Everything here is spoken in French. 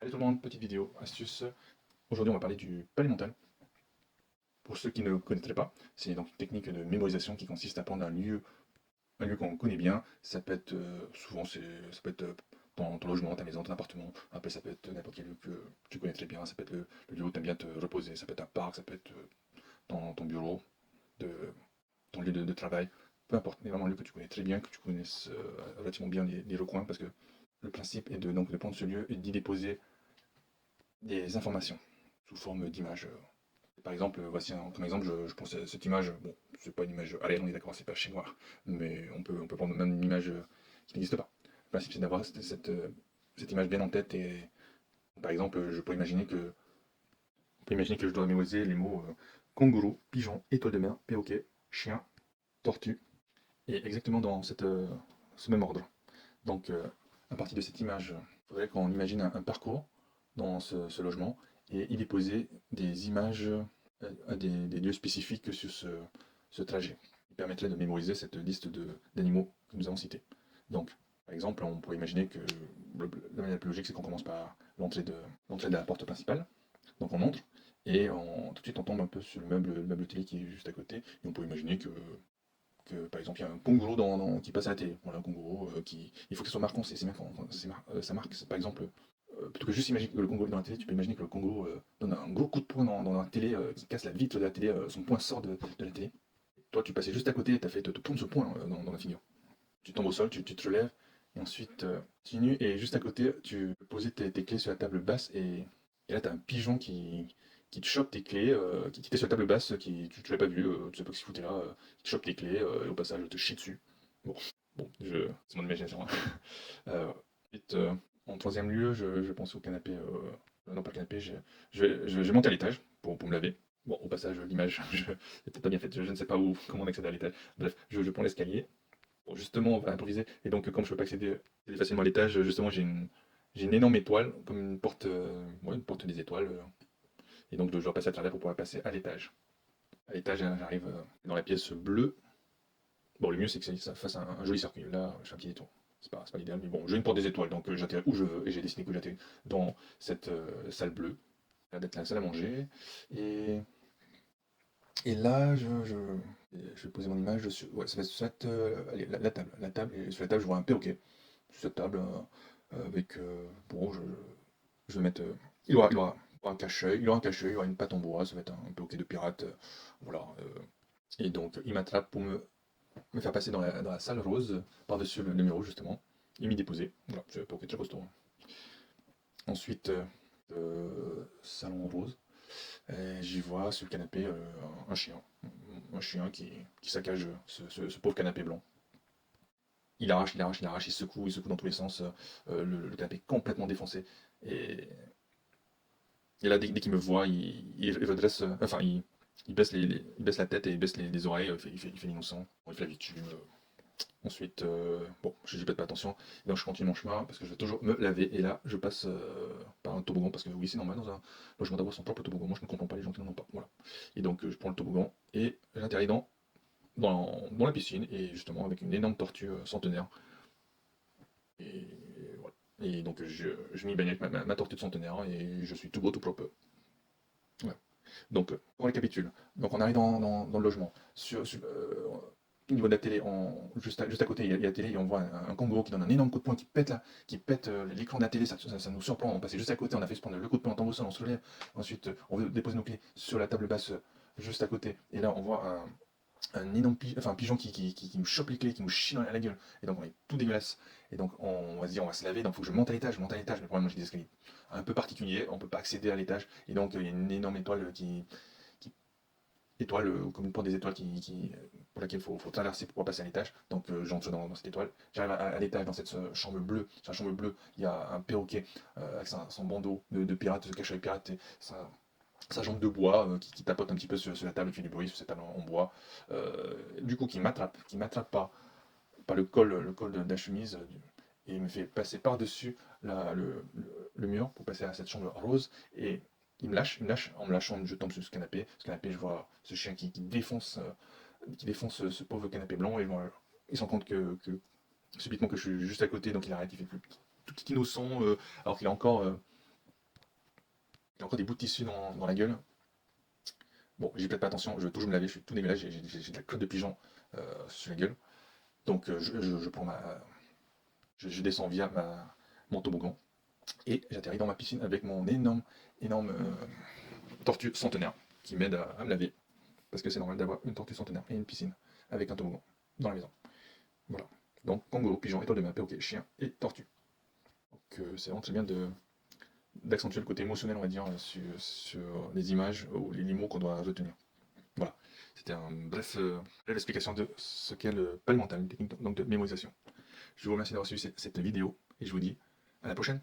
Salut tout le monde, petite vidéo, astuce. Aujourd'hui on va parler du palais mental. Pour ceux qui ne connaîtraient pas, c'est donc une technique de mémorisation qui consiste à prendre un lieu qu'on connaît bien. Ça peut être souvent ça peut être ton logement, ta maison, ton appartement. Après ça peut être n'importe quel lieu que tu connais très bien. Ça peut être le lieu où tu aimes bien te reposer. Ça peut être un parc, ça peut être ton bureau, de, ton lieu de travail. Peu importe, mais vraiment un lieu que tu connais très bien, que tu connaisses relativement bien les recoins, parce que le principe est de prendre ce lieu et d'y déposer des informations sous forme d'images. Par exemple, voici comme exemple, je pense à cette image. Bon, c'est pas une image réelle, on est d'accord, c'est pas chez noir, mais on peut prendre même une image qui n'existe pas. Le principe, c'est d'avoir cette image bien en tête. Et par exemple, on peut imaginer que je dois mémoriser les mots kangourou, pigeon, étoile de mer, perroquet, chien, tortue, et exactement dans ce même ordre. Donc, à partir de cette image, il faudrait qu'on imagine un parcours dans ce logement et y déposer des images à des lieux spécifiques sur ce trajet. Il permettrait de mémoriser cette liste d'animaux que nous avons cités. Donc, par exemple, on pourrait imaginer que la manière la plus logique, c'est qu'on commence par l'entrée de la porte principale. Donc, on entre et tout de suite, on tombe un peu sur le meuble télé qui est juste à côté. Et on peut imaginer que par exemple il y a un kangourou qui passe à la télé. Voilà, un kangourou il faut que ce soit marquant, c'est bien quand ça marque. Par exemple, plutôt que juste imaginer que le kangourou est dans la télé, tu peux imaginer que le kangourou donne un gros coup de poing dans la télé, qui casse la vitre de la télé, son poing sort de la télé. Toi tu passais juste à côté et t'as fait te prendre ce poing dans la figure. Tu tombes au sol, tu te relèves, et ensuite tu continues, et juste à côté tu peux poser tes clés sur la table basse, et là tu as un pigeon qui te chope tes clés, qui était sur la table basse, tu l'as pas vu, tu sais pas ce qu'il foutait là, qui te chope tes clés, et au passage te chie dessus. Bon, bon, c'est mon imagination, hein. Ensuite, en troisième lieu, je pense au canapé, non pas le canapé, je vais monter à l'étage pour me laver. Bon, au passage, l'image, est peut-être pas bien faite, je ne sais pas comment on accède à l'étage. Bref, je prends l'escalier. Bon, justement, on va improviser. Et donc, comme je peux pas accéder facilement à l'étage, justement, j'ai une énorme étoile, comme une porte, ouais, une porte des étoiles. Et donc, je dois passer à travers pour pouvoir passer à l'étage. À l'étage, j'arrive dans la pièce bleue. Bon, le mieux, c'est que ça fasse un joli circuit. Là, je fais un petit détour. C'est pas l'idéal, mais bon, j'ai une porte des étoiles, donc j'atterris où je veux, et j'ai décidé que j'atterris dans cette salle bleue. Ça a l'air d'être la salle à manger. Et, et là, je vais poser mon image dessus. Ouais, ça va être allez, la table. La table, et sur la table, je vois un perroquet. Sur cette table, avec. Bon, je vais mettre. Il aura un cache-œil, il aura un cache-œil, il aura une patte en bois, ça va être un perroquet de pirate. Voilà. Et donc, il m'attrape pour me faire passer dans la salle rose, par-dessus le numéro, justement, et m'y déposer. Voilà, c'est un perroquet très costaud, hein. Ensuite, salon rose. J'y vois sur le canapé un chien. Un chien qui saccage ce pauvre canapé blanc. Il arrache, il secoue dans tous les sens. Le canapé est complètement défoncé. Et, et là, dès qu'il me voit, il redresse. Enfin, il baisse la tête et il baisse les oreilles. Il fait l'innocent. Il fait la victime. Ensuite, bon, je n'y prête pas attention. Et donc, je continue mon chemin parce que je vais toujours me laver. Et là, je passe par un toboggan parce que oui, c'est normal dans un logement d'avoir son propre toboggan. Moi, je ne comprends pas les gens qui n'en ont pas. Voilà. Et donc, je prends le toboggan et j'atterris dans la piscine, et justement avec une énorme tortue centenaire. Et, voilà. Et donc je m'y baigne avec ma tortue de centenaire et je suis tout beau, tout propre. Ouais. Donc on récapitule. Donc on arrive dans le logement. Au niveau de la télé, juste à côté, il y a la télé et on voit un kangourou qui donne un énorme coup de poing qui pète l'écran de la télé. Ça nous surprend. On passait juste à côté, on a fait se prendre le coup de poing, on tombe au sol, on se relève. Ensuite, on veut déposer nos clés sur la table basse juste à côté. Et là, on voit un énorme un pigeon qui nous chope les clés, qui nous chie dans la gueule. Et donc on est tout dégueulasse. Et donc on va se dire, on va se laver, donc il faut que je monte à l'étage, Mais le problème, j'ai des escaliers un peu particuliers, on peut pas accéder à l'étage. Et donc il y a une énorme étoile étoile, comme une porte des étoiles pour laquelle il faut traverser pour pouvoir passer à l'étage. Donc j'entre dans cette étoile. J'arrive à l'étage, dans cette chambre bleue. Sur la chambre bleue, il y a un perroquet avec son bandeau de pirate, de cache-œil pirate, et sa jambe de bois qui tapote un petit peu sur la table, qui fait du bruit sur cette table en bois. Du coup, qui m'attrape par le col de la chemise, et il me fait passer par-dessus le mur pour passer à cette chambre rose. Et il me lâche. En me lâchant, je tombe sur ce canapé. Ce canapé, je vois ce chien qui défonce ce pauvre canapé blanc. Et il se rend compte subitement que je suis juste à côté, donc il arrête, il fait plus tout petit innocent, alors qu'il est encore J'ai encore des bouts de tissu dans la gueule. Bon, j'y prête pas attention, je veux toujours me laver, je suis tout dégueulasse, j'ai de la crotte de pigeon sur la gueule. Donc je prends je descends via mon toboggan et j'atterris dans ma piscine avec mon énorme tortue centenaire qui m'aide à me laver. Parce que c'est normal d'avoir une tortue centenaire et une piscine avec un toboggan dans la maison. Voilà. Donc kangourou, pigeon, étoile de mer, perroquet, chien et tortue. Donc c'est vraiment très bien d'accentuer le côté émotionnel, on va dire, sur les images ou les mots qu'on doit retenir. Voilà. C'était un bref explication de ce qu'est le PAL mental, une technique donc de mémorisation. Je vous remercie d'avoir suivi cette vidéo et je vous dis à la prochaine.